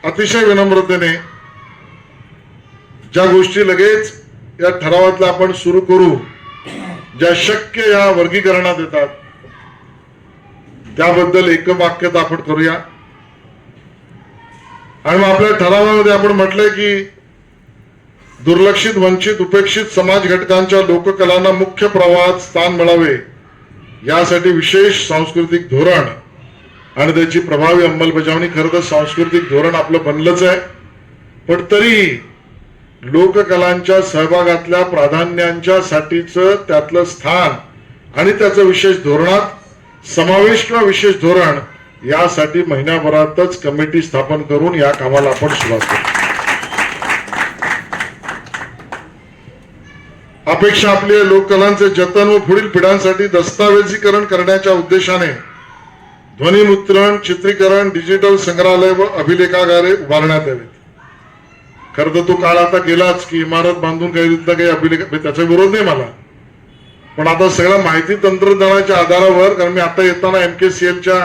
अतिशय विनम्रतेने ज्या गोष्टी लगेच या ठरावातल्या आपण सुरू करू, ज्या शक्य या वर्गीकरणात येतात, त्याबद्दल एकवाक्यत आपण करूया. आणि मग आपल्या ठरावामध्ये आपण म्हटलंय की दुर्लक्षित, वंचित, उपेक्षित समाज घटकांच्या लोककलांना मुख्य प्रवाहात स्थान मिळावे यासाठी विशेष सांस्कृतिक धोरण आणि त्याची प्रभावी अंमलबजावणी. खरं तर सांस्कृतिक धोरण आपलं बनलंच आहे, पण तरी लोककलांच्या सहभागातल्या प्राधान्यांच्या साठीचं त्यातलं स्थान आणि त्याचं विशेष धोरणात समावेश किंवा विशेष धोरण यासाठी महिन्याभरातच कमिटी स्थापन करून या कामाला आपण सुरुवात करू. अपेक्षा आपली लोककलांचे जतन व पुढील पिढ्यांसाठी दस्तावेजीकरण करण्याच्या उद्देशाने ध्वनिमुद्रण, चित्रीकरण, डिजिटल संग्रहालय व अभिलेखागारे उभारण्यात यावेत. खरं तर तो काळ आता गेलाच की इमारत बांधून काही काही अभिलेख, त्याचा विरोध नाही मला, पण आता सगळं माहिती तंत्रज्ञानाच्या आधारावर, कारण मी आता येताना MKCLच्या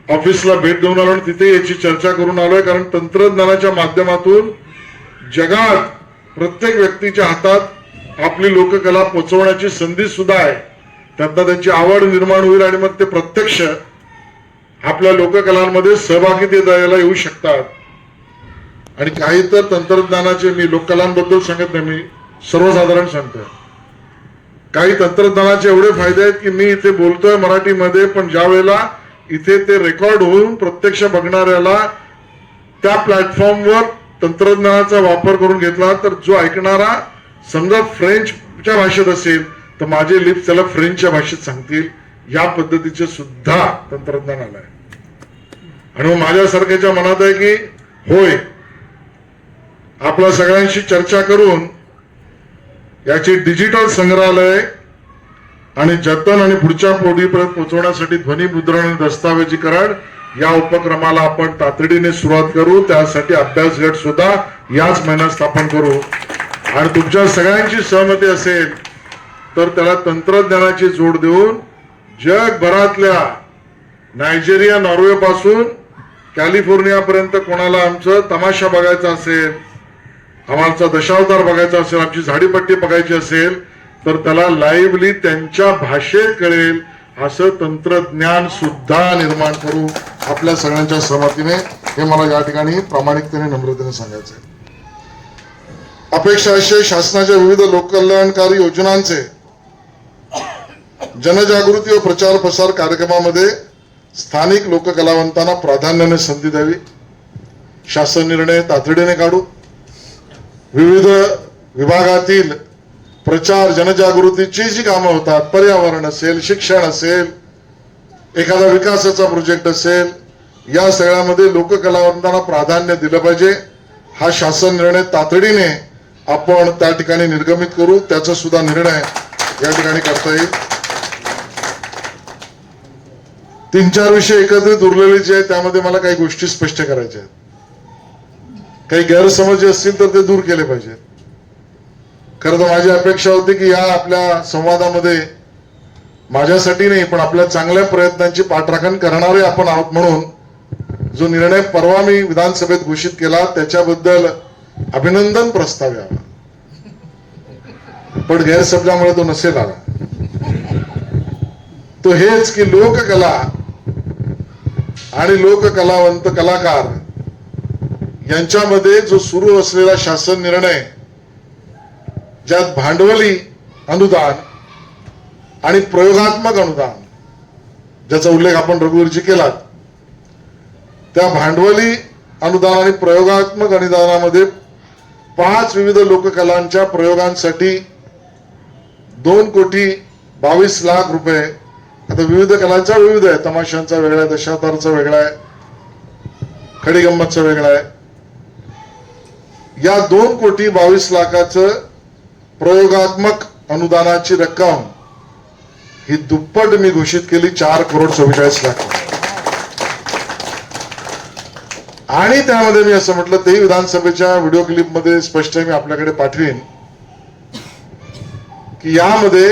ऑफिसला भेट देऊन आलो आणि तिथे याची चर्चा करून आलोय. कारण तंत्रज्ञानाच्या माध्यमातून जगात प्रत्येक व्यक्तीच्या हातात आपली लोककला पोहोचवण्याची संधी सुद्धा आहे. त्यातनं त्यांची आवड निर्माण होईल आणि मग ते प्रत्यक्ष आपल्या लोककलांमध्ये सहभागी द्यायला येऊ शकतात. आणि काही तर तंत्रज्ञानाचे, मी लोककलांबद्दल सांगत नाही, मी सर्वसाधारण सांगतोय, काही तंत्रज्ञानाचे एवढे फायदे आहेत की मी इथे बोलतोय मराठीमध्ये, पण ज्या वेळेला इथे ते रेकॉर्ड होऊन प्रत्यक्ष बघणाऱ्याला त्या प्लॅटफॉर्मवर तंत्रज्ञानाचा वापर करून घेतला तर जो ऐकणारा समजा फ्रेंचच्या भाषेत असेल तर माझे लिप्स त्याला फ्रेंचच्या भाषेत सांगतील. या पद्धतीचे सुद्धा तंत्रज्ञान आलंय. आणि मग माझ्यासारख्याच्या मनात आहे की होय, आपल्या सगळ्यांशी चर्चा करून याची डिजिटल संग्रहालय आणि जतन आणि पुढच्या पिढीपर्यंत पोहोचवण्यासाठी ध्वनिमुद्रण आणि दस्तावेजीकरण या उपक्रमाला आपण तातडीने सुरुवात करू. त्यासाठी अभ्यास गट सुद्धा याच महिन्यात स्थापन करू. आणि तुमच्या सगळ्यांची सहमती असेल तर त्याला तंत्रज्ञानाची जोड देऊन जगभरातल्या नायजेरिया, नॉर्वे पासून कॅलिफोर्निया पर्यंत कोणाला आमचं तमाशा बघायचा असेल, आम्हाला दशावतार बघायचा असेल, आमची झाडीपट्टी बघायची असेल तर त्याला लाईव्हली त्यांच्या भाषेत कळेल असं तंत्रज्ञान सुद्धा निर्माण करू आपल्या सगळ्यांच्या सहमतीने. हे मला या ठिकाणी प्रामाणिकतेने, नम्रतेने सांगायचं आहे. अपेक्षा अशी शासनाच्या विविध लोककल्याणकारी योजनांचे जनजागृती व प्रचार प्रसार कार्यक्रमामध्ये स्थानिक लोककलावंतांना प्राधान्याने संधी द्यावी. शासन निर्णय तातडीने काढू. विविध विभागातील प्रचार जनजागृतीची जी कामं होतात, पर्यावरण असेल, शिक्षण असेल, एखादा विकासाचा प्रोजेक्ट असेल, या सगळ्यामध्ये लोककलावंतांना प्राधान्य दिलं पाहिजे. हा शासन निर्णय तातडीने आपण त्या ठिकाणी निर्गमित करू. त्याचा सुद्धा निर्णय या ठिकाणी करता येईल. 3-4 विषय एकत्रित उरलेले जे आहेत त्यामध्ये मला काही गोष्टी स्पष्ट करायच्या आहेत. काही गैरसमज असतील तर ते दूर केले पाहिजेत. खरं तर माझी अपेक्षा होती की या आपल्या संवादामध्ये माझ्यासाठी नाही पण आपल्या चांगल्या प्रयत्नांची पाठराखण करणारे आपण आहोत, म्हणून जो निर्णय परवा मी विधानसभेत घोषित केला त्याच्याबद्दल अभिनंदन प्रस्ताव यावा, पण गैरसमजामुळे तो नसेल आला. तो हेच की लोककला आणि लोककलावंत कलाकार यांच्यामध्ये जो सुरू असलेला शासन निर्णय, ज्यात भांडवली अनुदान आणि प्रयोगात्मक अनुदान, ज्याचा उल्लेख आपण रघुवीरजी केला, त्या भांडवली अनुदान आणि प्रयोगात्मक अनुदानामध्ये 5 विविध लोककलांच्या प्रयोगांसाठी 2,22,00,000 रुपये. आता विविध कलांचा विविध आहे, तमाशांचा वेगळा आहे, दशावतारचा वेगळा आहे, खडीगंमतचा वेगळा आहे. या 2,22,00,000 प्रयोगात्मक अनुदानाची रक्कम ही दुप्पट मी घोषित केली, 4,44,00,000. आणि त्यामध्ये मी असं म्हटलं, तेही विधानसभेच्या व्हिडिओ क्लिप मध्ये स्पष्ट मी आपल्याकडे पाठवीन की यामध्ये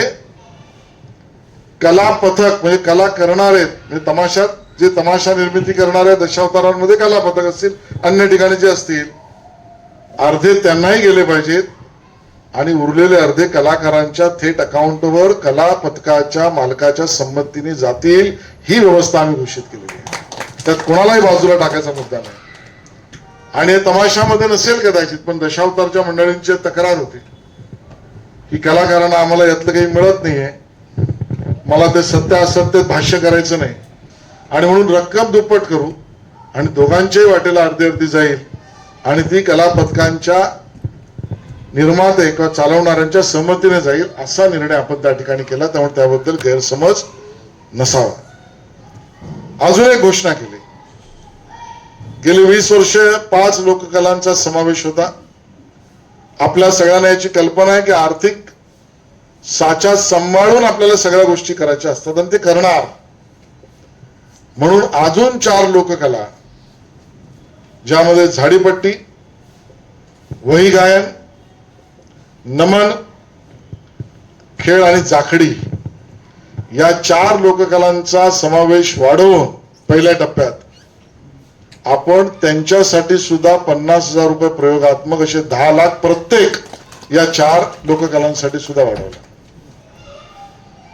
कला पथक म्हणजे कला करणारे, म्हणजे तमाशात जे तमाशा निर्मिती करणाऱ्या दशावतारांमध्ये कला पथक असतील, अन्य ठिकाणी जे असतील, अर्धे त्यांनाही गेले पाहिजेत आणि उरलेले अर्धे कलाकारांच्या थेट अकाउंटवर कला पथकाच्या मालकाच्या संमतीने जातील, ही व्यवस्था आम्ही घोषित केलेली आहे. त्यात कोणालाही बाजूला टाकायचा मुद्दा नाही. आणि हे तमाशामध्ये नसेल कदाचित, पण दशावतारच्या मंडळींची तक्रार होती की कलाकारांना आम्हाला यातलं काही मिळत नाहीये, मला ते सत्य असत्य भाष्य करायचं नाही आणि म्हणून रक्कम दुप्पट करू आणि दोघांच्याही वाटेला अर्धी अर्धी जाईल आणि ती कला पथकांच्या निर्माते किंवा चालवणाऱ्यांच्या संमतीने जाईल, असा निर्णय आपण त्या ठिकाणी केला. त्यामुळे त्याबद्दल गैरसमज नसावा. अजून एक घोषणा केली. गेली 20 वर्ष 5 लोककलांचा समावेश होता. आपल्या सगळ्यांना याची कल्पना आहे की आर्थिक साचा सांभाळून आपल्याला सगळ्या गोष्टी करायच्या असतात आणि ते करणार. म्हणून अजून 4 लोककला, ज्यामध्ये झाडीपट्टी, वही गायन, नमन, खेळ आणि जाखडी या 4 लोककलांचा समावेश वाढवून पहिल्या टप्प्यात आपण त्यांच्यासाठी सुद्धा 50,000 रुपये प्रयोगात्मक असे 10 लाख प्रत्येक या 4 लोककलांसाठी सुद्धा वाढवला.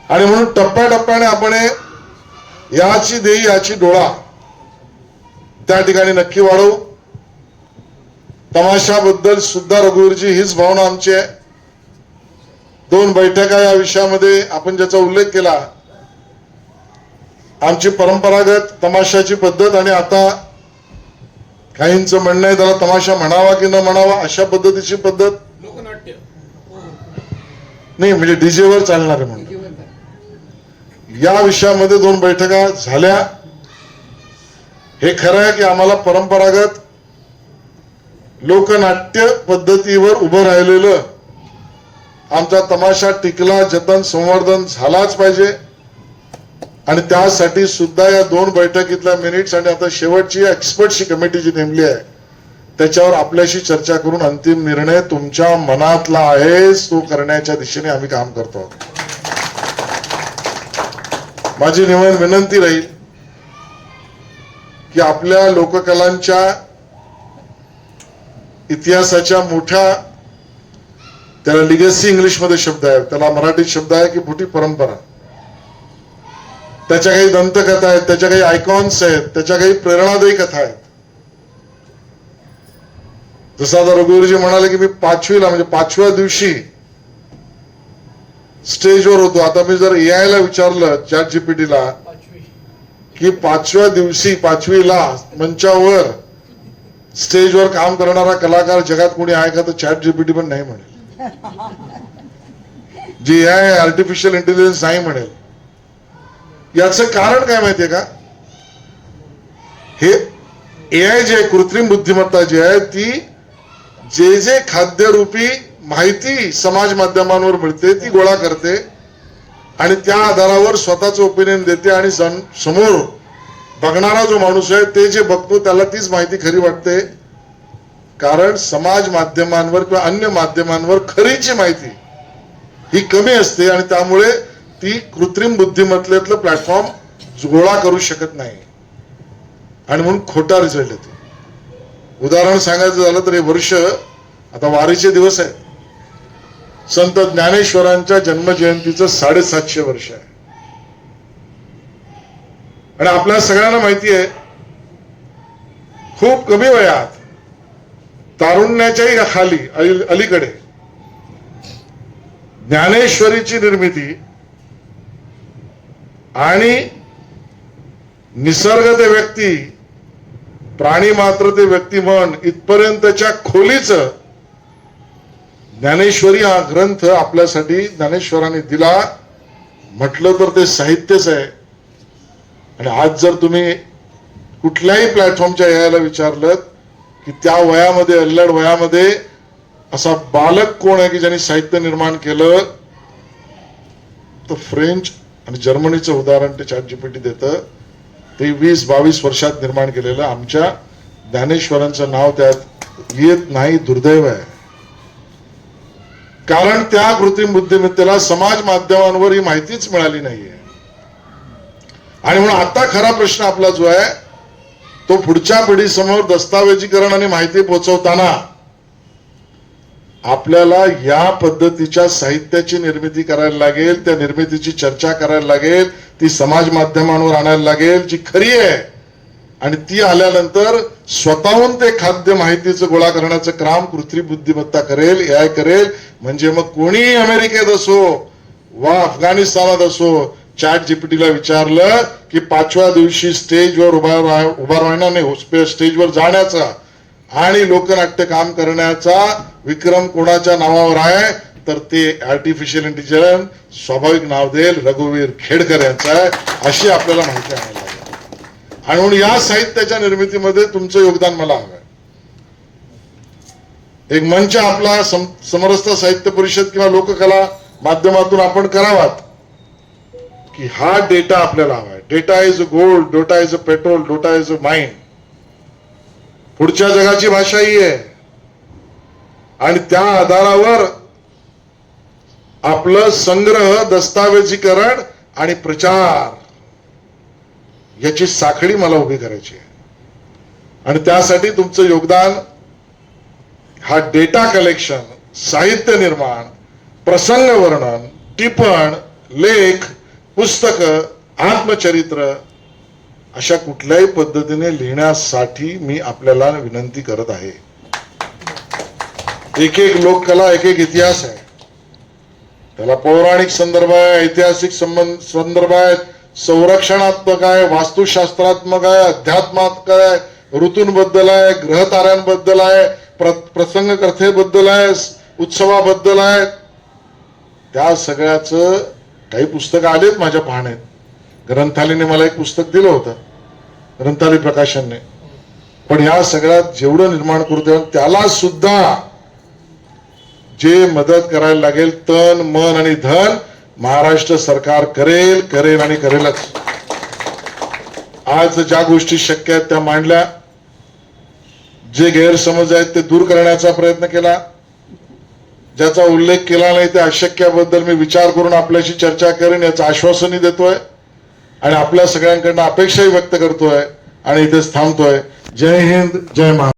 आणि म्हणून टप्प्याटप्प्याने आपण याची देई याची डोळा त्या ठिकाणी नक्की वाढवू. तमाशाबद्दल सुद्धा रघुवीरजी हीच भावना आमची आहे. 2 बैठका या विषयामध्ये आपण ज्याचा उल्लेख केला, आमची परंपरागत तमाशाची पद्धत आणि आता काहींचं म्हणणं आहे त्याला तमाशा म्हणावा की न म्हणावा अशा पद्धतीची पद्धत लोकनाट्य नाही, म्हणजे डीजेवर चालणारे म्हणून या विषयामध्ये 2 बैठका झाल्या. हे खरं आहे की आम्हाला परंपरागत लोकनाट्य पद्धतीवर उभं राहिलेलं आमचा तमाशा टिकला, जतन संवर्धन झालाच पाहिजे. आणि त्यासाठी सुद्धा या 2 बैठकीतल्या मिनिट्स आणि आता शेवटची एक्सपर्टची कमिटी जी नेमली आहे त्याच्यावर आपल्याशी चर्चा करून अंतिम निर्णय तुमच्या मनातला आहे तो करण्याच्या दिशेने आम्ही काम करतो आहोत. माझी विनंती राहील की आपल्या लोककलांच्या इतिहासाच्या मोठ्या, त्याला लिगेसी इंग्लिशमध्ये शब्द आहे, त्याला मराठीत शब्द आहे की मोठी परंपरा, त्याच्या काही दंतकथा आहेत, त्याच्या काही आयकॉन्स आहेत, त्याच्या काही प्रेरणादायी कथा आहेत. जसं आता रघुवीरजी म्हणाले की मी 5वीला म्हणजे 5व्या दिवशी स्टेजवर होतो. आता मी जर AI ला विचारलं, चॅट जीपीटीला, की 5व्या दिवशी 5वीला मंचावर स्टेजवर काम करणारा कलाकार जगात कोणी आहे का, तर चॅट जीपीटी पण नाही म्हणेल. जी AI आर्टिफिशियल इंटेलिजन्स नाही म्हणेल. याचं कारण काय माहितीये का, हे AI जे कृत्रिम बुद्धिमत्ता जी आहे ती जे खाद्यरूपी माहिती समाज माध्यमांवर मिळते ती गोळा करते आणि त्या आधारावर स्वतःचं ओपिनियन देते आणि समोर बघणारा जो माणूस आहे ते जे बघतो त्याला तीच माहिती खरी वाटते. कारण समाज माध्यमांवर किंवा अन्य माध्यमांवर खरीची माहिती ही कमी असते आणि त्यामुळे ती कृत्रिम बुद्धिमत्तेतलं प्लॅटफॉर्म गोळा करू शकत नाही आणि म्हणून खोटा रिझल्ट येतो. उदाहरण सांगायचं झालं तर हे वर्ष आता वारीचे दिवस आहेत. संत ज्ञानेश्वरांच्या जन्मजयंतीचं 750 वर्ष आहे आणि आपल्या सगळ्यांना माहिती आहे खूप कमी वयात तारुण्याच्याही खाली अलीकडे ज्ञानेश्वरीची निर्मिती आणि निसर्ग ते व्यक्ती, प्राणी मात्र ते व्यक्तिमन इथपर्यंतच्या खोलीचं ज्ञानेश्वरी हा ग्रंथ आपल्यासाठी ज्ञानेश्वरांनी दिला. म्हटलं तर ते साहित्यच आहे. आणि आज जर तुम्ही कुठल्याही प्लॅटफॉर्मच्या यायला विचारलं की त्या वयामध्ये, अल्लड वयामध्ये असा बालक कोण आहे की ज्यांनी साहित्य निर्माण केलं, तर फ्रेंच आणि जर्मनीचं उदाहरण ते चॅट जीपीटी देतं. ते 20-22 वर्षात निर्माण केलेलं आमच्या ज्ञानेश्वरांचं नाव त्यात येत नाही, दुर्दैव आहे. कारण त्या कृत्रिम बुद्धिमत्तेला समाज माध्यमांवर ही माहितीच मिळाली नाहीये. आणि म्हणून आता खरा प्रश्न आपला जो आहे तो पुढच्या पिढीसमोर दस्तावेजीकरण आणि माहिती पोहोचवताना आपल्याला या पद्धतीच्या साहित्याची निर्मिती करायला लागेल, त्या निर्मितीची चर्चा करायला लागेल, ती समाज माध्यमांवर आणायला लागेल जी खरी आहे, आणि ती आल्यानंतर स्वतःहून ते खाद्य माहितीचं गोळा करण्याचं काम कृत्रिम बुद्धिमत्ता करेल, एआय करेल. म्हणजे मग कोणी अमेरिकेत असो वा अफगाणिस्तानात असो, चॅट जीपीटीला विचारलं की 5व्या दिवशी स्टेजवर उभा राहणं नाही, स्टेजवर जाण्याचा आणि लोकनाट्य काम करण्याचा विक्रम कोणाच्या नावावर आहे, तर ते आर्टिफिशियल इंटेलिजन्स स्वाभाविक नाव देईल रघुवीर खेडकर यांचं आहे. अशी आपल्याला माहिती आणायला लागेल. आणि म्हणून या साहित्याच्या निर्मितीमध्ये तुमचं योगदान मला हवं. एक मंच आपला समरसता साहित्य परिषद किंवा लोककला माध्यमातून आपण करावात की हा डेटा आपल्याला हवाय. Data is a gold, data is a petrol, data is a mine. पुढच्या जगाची भाषा ही आहे आणि त्या आधारावर आपलं संग्रह, दस्तावेजीकरण आणि प्रचार याची साखळी मला उभी करायची आहे. आणि त्यासाठी तुमचं योगदान हा डेटा कलेक्शन, साहित्य निर्माण, प्रसंग वर्णन, टिपण, लेख, पुस्तक, आत्मचरित्र अशा कुठल्याही पद्धतीने लिहिण्यासाठी मी आपल्याला विनंती करत आहे. एक एक लोककला, एक एक इतिहास आहे. त्याला पौराणिक संदर्भ आहे, ऐतिहासिक संदर्भ आहे, संरक्षणात्मक आहे, वास्तुशास्त्रात्मक आहे, अध्यात्मात्मक आहे, ऋतूंबद्दल आहे, ग्रहताऱ्यांबद्दल आहे, प्रसंग कथेबद्दल आहे, उत्सवाबद्दल आहे. त्या सगळ्याचं काही पुस्तकं आलेत माझ्या पाहण्यात. ग्रंथालयाने मला एक पुस्तक दिलं होतं, ग्रंथालय प्रकाशनने. पण या सगळ्यात जेवढं निर्माण करू त्याला सुद्धा जे मदत करायला लागेल, तन मन आणि धन महाराष्ट्र सरकार करेल आणि करेलच. आज ज्या गोष्टी शक्य आहेत त्या मांडल्या, जे गैरसमज आहेत ते दूर करण्याचा प्रयत्न केला, ज्याचा उल्लेख केला नाही त्या अशक्याबद्दल मी विचार करून आपल्याशी चर्चा करेन याचं आश्वासनही देतोय आणि आपल्या सगळ्यांकडनं अपेक्षाही व्यक्त करतोय आणि इथेच थांबतोय. जय हिंद, जय महाराष्ट्र.